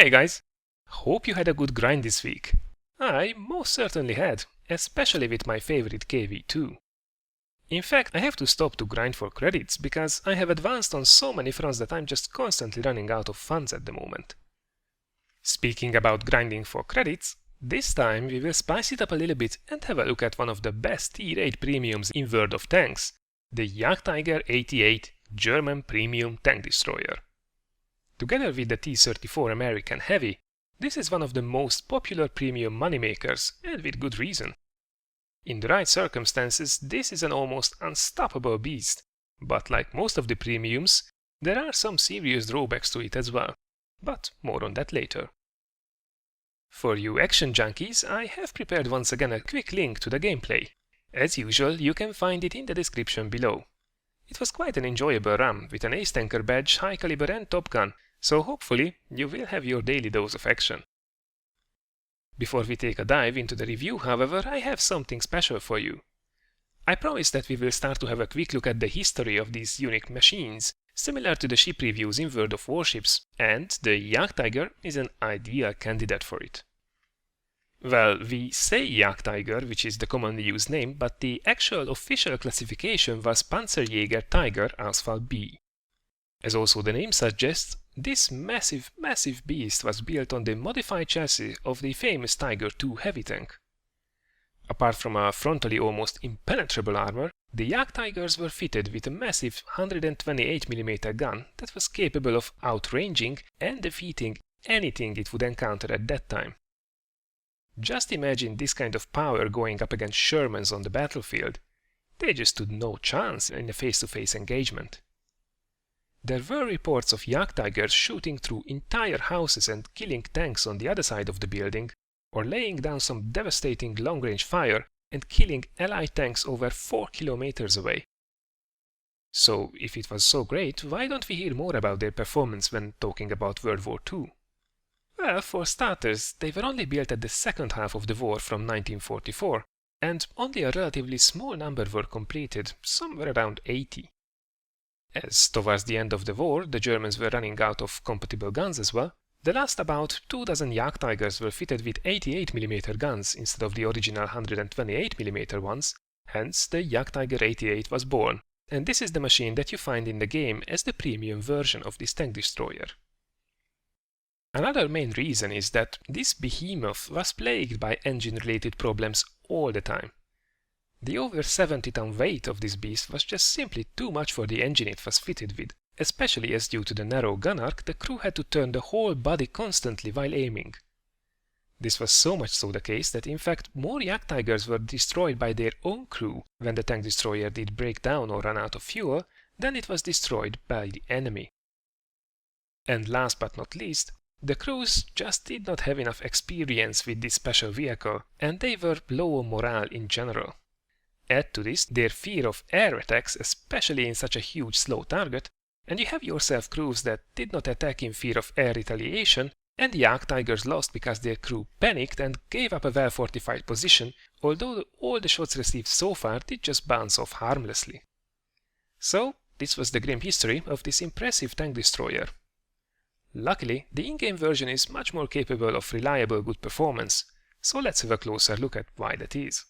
Hey guys! Hope you had a good grind this week. I most certainly had, especially with my favorite KV2. In fact, I have to stop to grind for credits because I have advanced on so many fronts that I'm just constantly running out of funds at the moment. Speaking about grinding for credits, this time we will spice it up a little bit and have a look at one of the best Tier 8 premiums in World of Tanks, the Jagdtiger 88 German Premium Tank Destroyer. Together with the T-34 American Heavy, this is one of the most popular premium moneymakers, and with good reason. In the right circumstances, this is an almost unstoppable beast, but like most of the premiums, there are some serious drawbacks to it as well, but more on that later. For you action junkies, I have prepared once again a quick link to the gameplay. As usual, you can find it in the description below. It was quite an enjoyable run, with an ace tanker badge, high caliber and top gun, so hopefully you will have your daily dose of action. Before we take a dive into the review, however, I have something special for you. I promise that we will start to have a quick look at the history of these unique machines, similar to the ship reviews in World of Warships, and the Jagdtiger is an ideal candidate for it. Well, we say Jagdtiger, which is the commonly used name, but the actual official classification was Panzerjäger Tiger Asphalt B. As also the name suggests, this massive beast was built on the modified chassis of the famous Tiger II heavy tank. Apart from a frontally almost impenetrable armor, the Jagdtigers were fitted with a massive 128mm gun that was capable of outranging and defeating anything it would encounter at that time. Just imagine this kind of power going up against Shermans on the battlefield. They just stood no chance in a face-to-face engagement. There were reports of Jagdtigers shooting through entire houses and killing tanks on the other side of the building, or laying down some devastating long-range fire and killing Allied tanks over 4 kilometers away. So, if it was so great, why don't we hear more about their performance when talking about World War II? Well, for starters, they were only built at the second half of the war from 1944, and only a relatively small number were completed, somewhere around 80. As towards the end of the war, the Germans were running out of compatible guns as well, the last about 24 Jagdtigers were fitted with 88mm guns instead of the original 128mm ones, hence the Jagdtiger 88 was born, and this is the machine that you find in the game as the premium version of this tank destroyer. Another main reason is that this behemoth was plagued by engine-related problems all the time. The over 70-ton weight of this beast was just simply too much for the engine it was fitted with, especially as due to the narrow gun arc the crew had to turn the whole body constantly while aiming. This was so much so the case that in fact more Jagdtigers were destroyed by their own crew when the tank destroyer did break down or run out of fuel than it was destroyed by the enemy. And last but not least, the crews just did not have enough experience with this special vehicle, and they were low on morale in general. Add to this their fear of air attacks, especially in such a huge slow target, and you have yourself crews that did not attack in fear of air retaliation, and the Jagdtigers lost because their crew panicked and gave up a well-fortified position, although all the shots received so far did just bounce off harmlessly. So, this was the grim history of this impressive tank destroyer. Luckily, the in-game version is much more capable of reliable good performance, so let's have a closer look at why that is.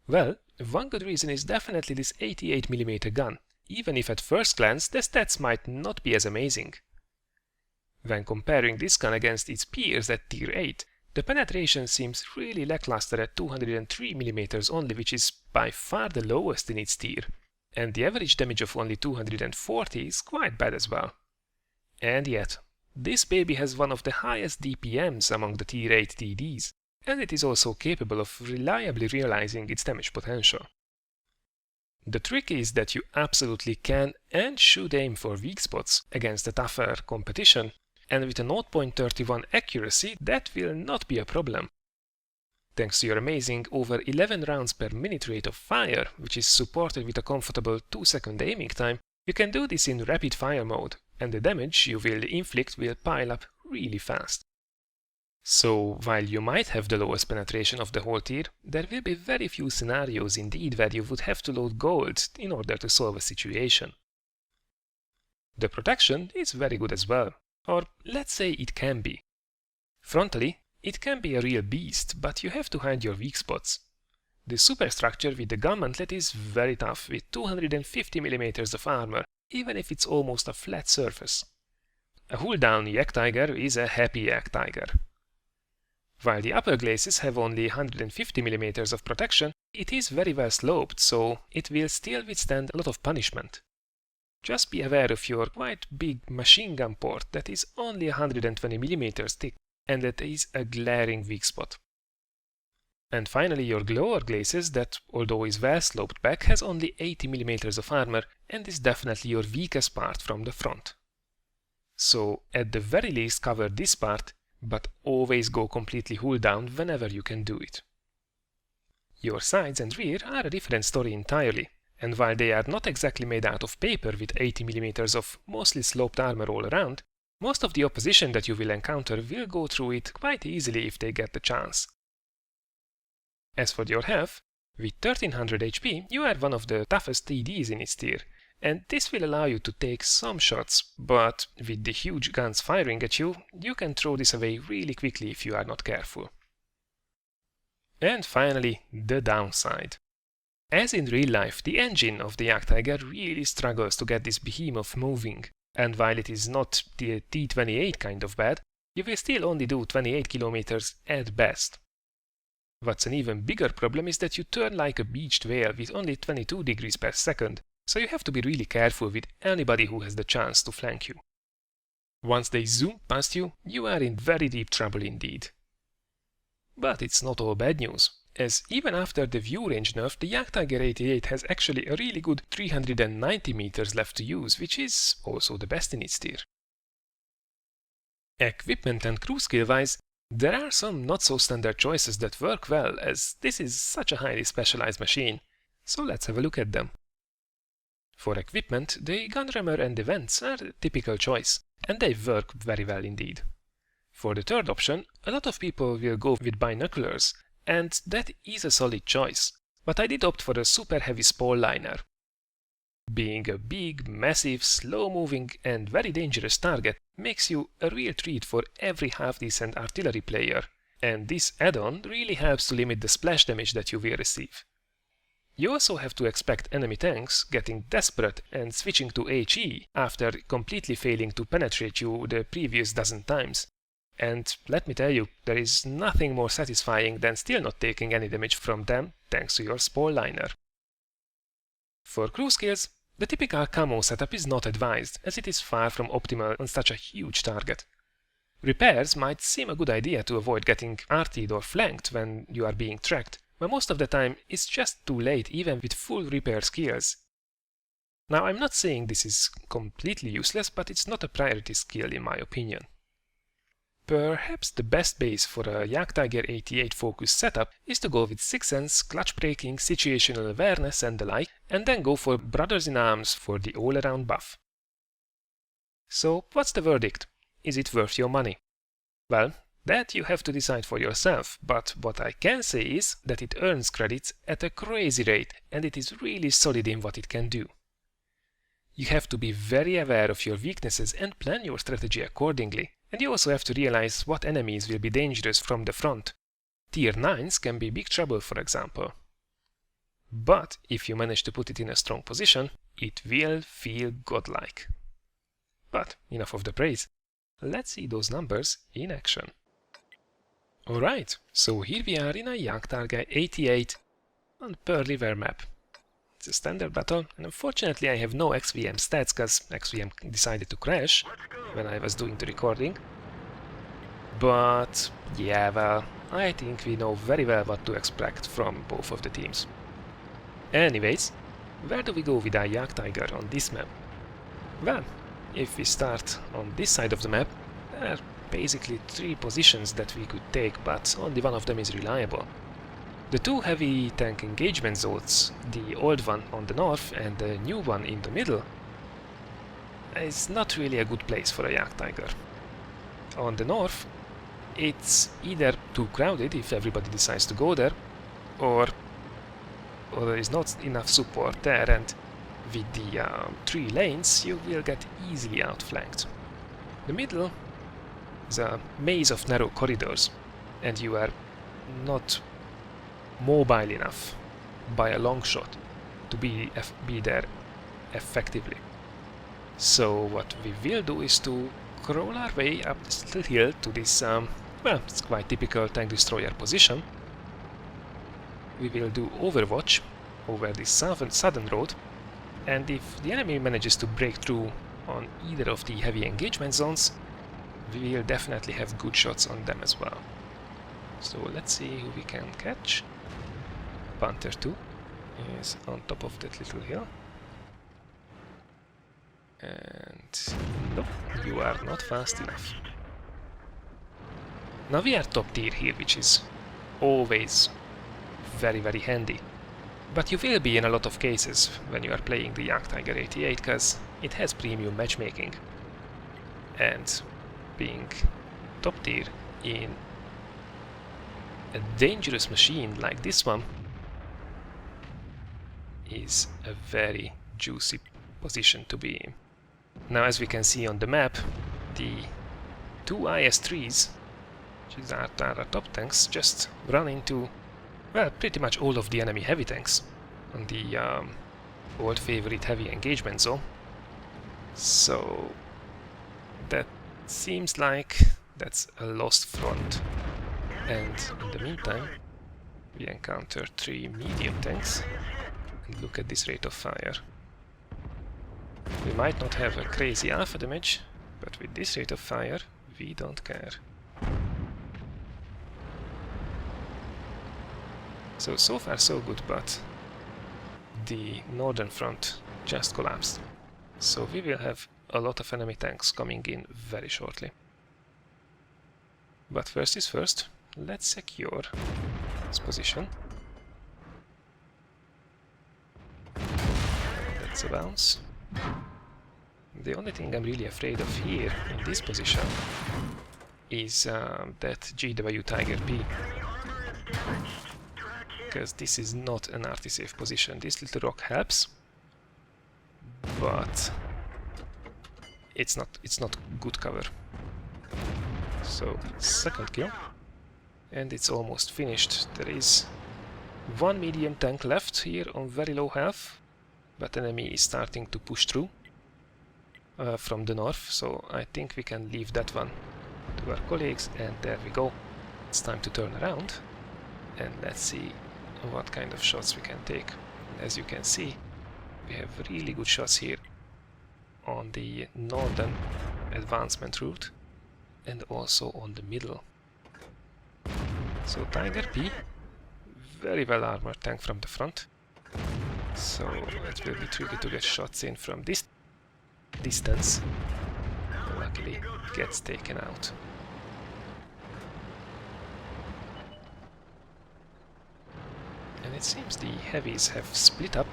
Well, one good reason is definitely this 88mm gun, even if at first glance the stats might not be as amazing. When comparing this gun against its peers at Tier 8, the penetration seems really lackluster at 203mm only, which is by far the lowest in its tier, and the average damage of only 240 is quite bad as well. And yet, this baby has one of the highest DPMs among the Tier 8 TDs, and it is also capable of reliably realizing its damage potential. The trick is that you absolutely can and should aim for weak spots against the tougher competition, and with a 0.31 accuracy that will not be a problem. Thanks to your amazing over 11 rounds per minute rate of fire, which is supported with a comfortable 2-second aiming time, you can do this in rapid fire mode, and the damage you will inflict will pile up really fast. So, while you might have the lowest penetration of the whole tier, there will be very few scenarios indeed where you would have to load gold in order to solve a situation. The protection is very good as well. Or let's say it can be. Frontally, it can be a real beast, but you have to hide your weak spots. The superstructure with the gun mantlet is very tough, with 250mm of armor, even if it's almost a flat surface. A hull-down Jagdtiger is a happy Jagdtiger. While the upper glacis have only 150mm of protection, it is very well sloped, so it will still withstand a lot of punishment. Just be aware of your quite big machine gun port that is only 120mm thick, and that is a glaring weak spot. And finally your lower glacis that, although is well sloped back, has only 80mm of armor and is definitely your weakest part from the front. So at the very least cover this part, but always go completely hull down whenever you can do it. Your sides and rear are a different story entirely, and while they are not exactly made out of paper with 80mm of mostly sloped armor all around, most of the opposition that you will encounter will go through it quite easily if they get the chance. As for your health, with 1300 HP you are one of the toughest TDs in its tier, and this will allow you to take some shots, but with the huge guns firing at you, you can throw this away really quickly if you are not careful. And finally, the downside. As in real life, the engine of the Jagdtiger really struggles to get this behemoth moving, and while it is not the T-28 kind of bad, you will still only do 28 km at best. What's an even bigger problem is that you turn like a beached whale with only 22 degrees per second, so you have to be really careful with anybody who has the chance to flank you. Once they zoom past you, you are in very deep trouble indeed. But it's not all bad news, as even after the view range nerf, the Jagdtiger 88 has actually a really good 390 meters left to use, which is also the best in its tier. Equipment and crew skill wise, there are some not so standard choices that work well, as this is such a highly specialized machine, so let's have a look at them. For equipment, the gunrammer and the vents are the typical choice, and they work very well indeed. For the third option, a lot of people will go with binoculars, and that is a solid choice, but I did opt for a super heavy spall liner. Being a big, massive, slow-moving and very dangerous target makes you a real treat for every half-decent artillery player, and this add-on really helps to limit the splash damage that you will receive. You also have to expect enemy tanks getting desperate and switching to HE after completely failing to penetrate you the previous dozen times. And let me tell you, there is nothing more satisfying than still not taking any damage from them thanks to your spall liner. For crew skills, the typical camo setup is not advised, as it is far from optimal on such a huge target. Repairs might seem a good idea to avoid getting artied or flanked when you are being tracked, but most of the time it's just too late even with full repair skills. Now I'm not saying this is completely useless, but it's not a priority skill in my opinion. Perhaps the best base for a Jagdtiger 88 focused setup is to go with sixth sense, clutch braking, situational awareness and the like, and then go for Brothers in Arms for the all-around buff. So what's the verdict? Is it worth your money? Well, that you have to decide for yourself, but what I can say is that it earns credits at a crazy rate and it is really solid in what it can do. You have to be very aware of your weaknesses and plan your strategy accordingly. And you also have to realize what enemies will be dangerous from the front. Tier 9s can be big trouble, for example. But if you manage to put it in a strong position, it will feel godlike. But enough of the praise. Let's see those numbers in action. Alright, so here we are in a Jagdtiger 88 on Pearl River map. It's a standard battle, and unfortunately I have no XVM stats because XVM decided to crash when I was doing the recording. But yeah, well, I think we know very well what to expect from both of the teams. Anyways, where do we go with our Jagdtiger on this map? Well, if we start on this side of the map, there are basically three positions that we could take, but only one of them is reliable. The two heavy tank engagement zones, the old one on the north and the new one in the middle, is not really a good place for a Jagdtiger. On the north, it's either too crowded if everybody decides to go there, or there is not enough support there, and with the 3 lanes you will get easily outflanked. The middle is a maze of narrow corridors, and you are not mobile enough by a long shot to be there effectively. So what we will do is to crawl our way up this little hill to this, well, it's quite typical tank destroyer position. We will do overwatch over this southern road, and if the enemy manages to break through on either of the heavy engagement zones, we will definitely have good shots on them as well. So let's see who we can catch. Panther 2 is on top of that little hill. And nope, you are not fast enough. Now we are top tier here, which is always very handy. But you will be in a lot of cases when you are playing the Jagdtiger 88, because it has premium matchmaking. And being top tier in a dangerous machine like this one is a very juicy position to be in. Now, as we can see on the map, the two IS-3s, which are our top tanks, just run into, well, pretty much all of the enemy heavy tanks on the old favorite heavy engagement zone. So that seems like that's a lost front. And in the meantime, we encounter 3 medium tanks, and look at this rate of fire. We might not have a crazy alpha damage, but with this rate of fire, we don't care. So far so good, but the northern front just collapsed. So we will have a lot of enemy tanks coming in very shortly. But first is first, let's secure this position. That's a bounce. The only thing I'm really afraid of here, in this position, is that Jagdtiger P. Because this is not an arty-safe position. This little rock helps, but it's not good cover. So, second kill, and it's almost finished. There is one medium tank left here on very low health, but enemy is starting to push through from the north, so I think we can leave that one to our colleagues, and there we go. It's time to turn around, and let's see what kind of shots we can take. As you can see, we have really good shots here on the northern advancement route and also on the middle. So Tiger P, very well armored tank from the front, so it will be tricky to get shots in from this distance. Luckily it gets taken out. And it seems the heavies have split up.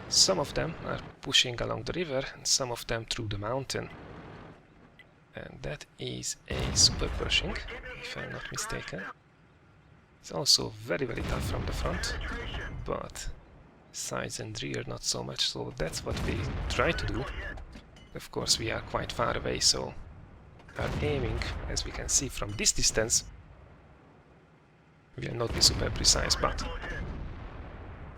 Some of them are pushing along the river and some of them through the mountain. And that is a super Pershing, if I'm not mistaken. It's also very tough from the front, but sides and rear not so much, so that's what we try to do. Of course we are quite far away, so our aiming, as we can see from this distance, will not be super precise, but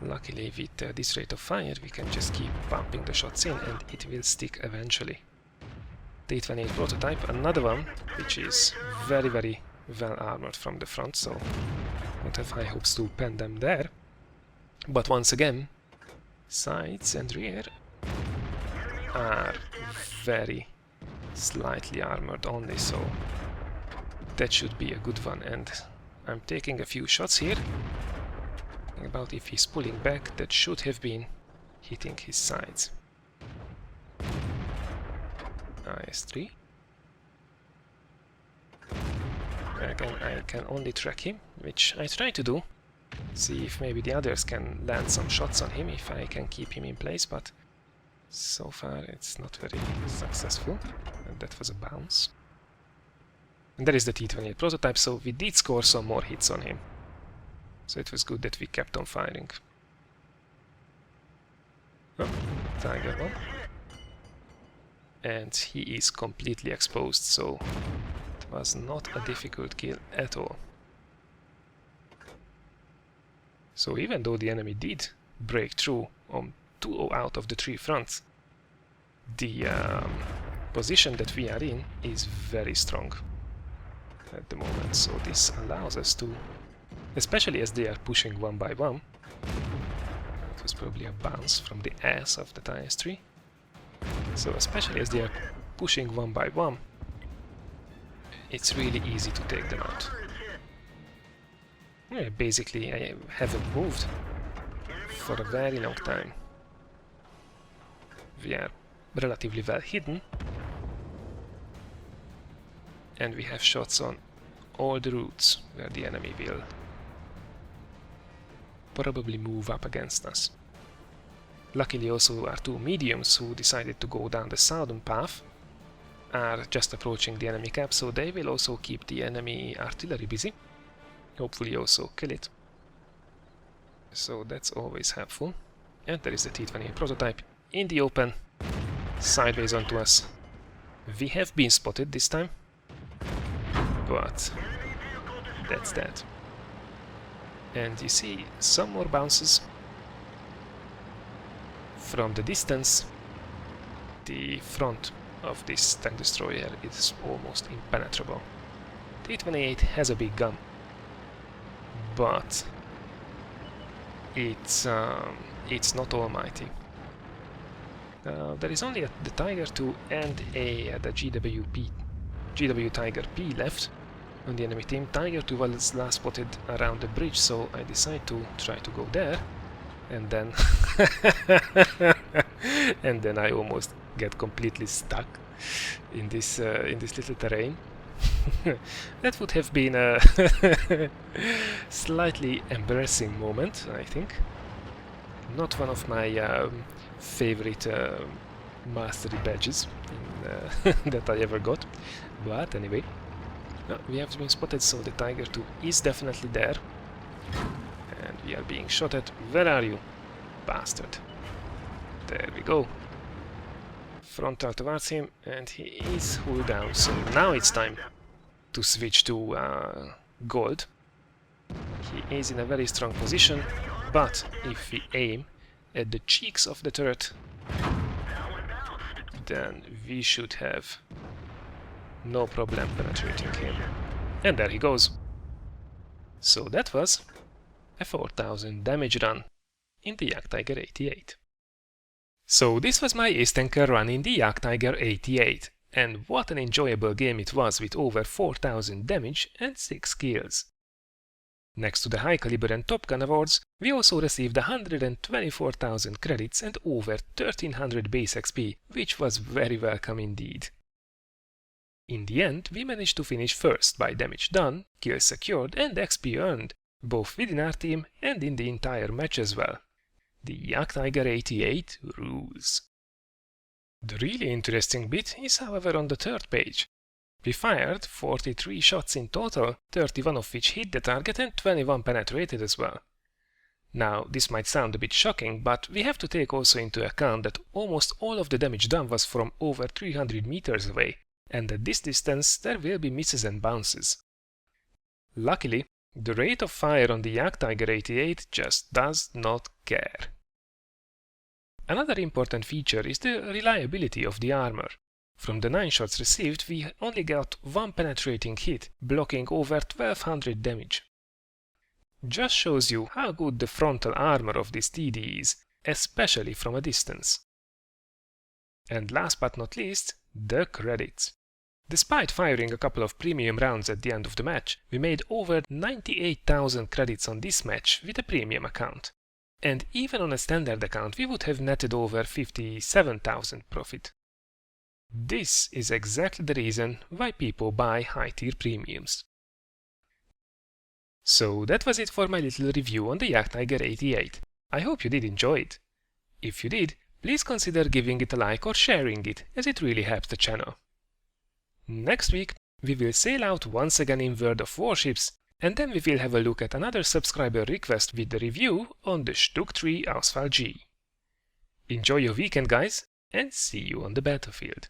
luckily with this rate of fire we can just keep pumping the shots in and it will stick eventually. The T28 prototype, another one which is very well armored from the front, so don't have high hopes to pen them there. But once again, sides and rear are very slightly armored only, so that should be a good one. And I'm taking a few shots here. Thinking about if he's pulling back, that should have been hitting his sides. IS-3. Again, I can only track him, which I try to do. See if maybe the others can land some shots on him, if I can keep him in place, but so far it's not very successful. And that was a bounce. And there is the T28 prototype, so we did score some more hits on him. So it was good that we kept on firing. Oh, Tiger 1. and he is completely exposed, so it was not a difficult kill at all. So even though the enemy did break through on 2 out of the 3 fronts, the position that we are in is very strong at the moment, so this allows us to, especially as they are pushing one by one. It was probably a bounce from the ass of the IS-3. So especially as they are pushing one by one, it's really easy to take them out. Yeah, basically I haven't moved for a very long time. We are relatively well hidden, and we have shots on all the routes where the enemy will probably move up against us. Luckily also our 2 mediums who decided to go down the southern path are just approaching the enemy cap, so they will also keep the enemy artillery busy, hopefully also kill it. So that's always helpful. And there is the T-28 prototype in the open, sideways onto us. We have been spotted this time, but that's that. And you see some more bounces from the distance. The front of this tank destroyer is almost impenetrable. T-28 has a big gun, but it's not almighty. There is only the Tiger 2 and the Jagdtiger P left on the enemy team. Tiger 2 was last spotted around the bridge, so I decide to try to go there, and then and then I almost get completely stuck in this little terrain. That would have been a slightly embarrassing moment, I think. Not one of my favorite mastery badges that I ever got, but anyway, we have been spotted, so the Tiger 2 is definitely there, and we are being shot at. Where are you, bastard? There we go. Frontal towards him, and he is hull down, so now it's time to switch to gold. He is in a very strong position, but if we aim at the cheeks of the turret, then we should have no problem penetrating him. And there he goes. So that was a 4000 damage run in the Jagdtiger 88. So this was my ace tanker run in the Jagdtiger 88, and what an enjoyable game it was with over 4000 damage and 6 kills. Next to the High Caliber and Top Gun awards, we also received 124,000 credits and over 1300 base XP, which was very welcome indeed. In the end, we managed to finish first by damage done, kills secured and XP earned, both within our team and in the entire match as well. The Jagdtiger 88 rules. The really interesting bit is however on the third page. We fired 43 shots in total, 31 of which hit the target and 21 penetrated as well. Now, this might sound a bit shocking, but we have to take also into account that almost all of the damage done was from over 300 meters away, and at this distance there will be misses and bounces. Luckily, the rate of fire on the Jagdtiger 88 just does not care. Another important feature is the reliability of the armor. From the 9 shots received, we only got 1 penetrating hit, blocking over 1200 damage. Just shows you how good the frontal armor of this TD is, especially from a distance. And last but not least, the credits. Despite firing a couple of premium rounds at the end of the match, we made over 98,000 credits on this match with a premium account. And even on a standard account, we would have netted over 57,000 profit. This is exactly the reason why people buy high-tier premiums. So that was it for my little review on the Jagdtiger 88. I hope you did enjoy it. If you did, please consider giving it a like or sharing it, as it really helps the channel. Next week, we will sail out once again in World of Warships, and then we will have a look at another subscriber request with the review on the Stuck 3 JustforlolzFYI. Enjoy your weekend, guys, and see you on the battlefield.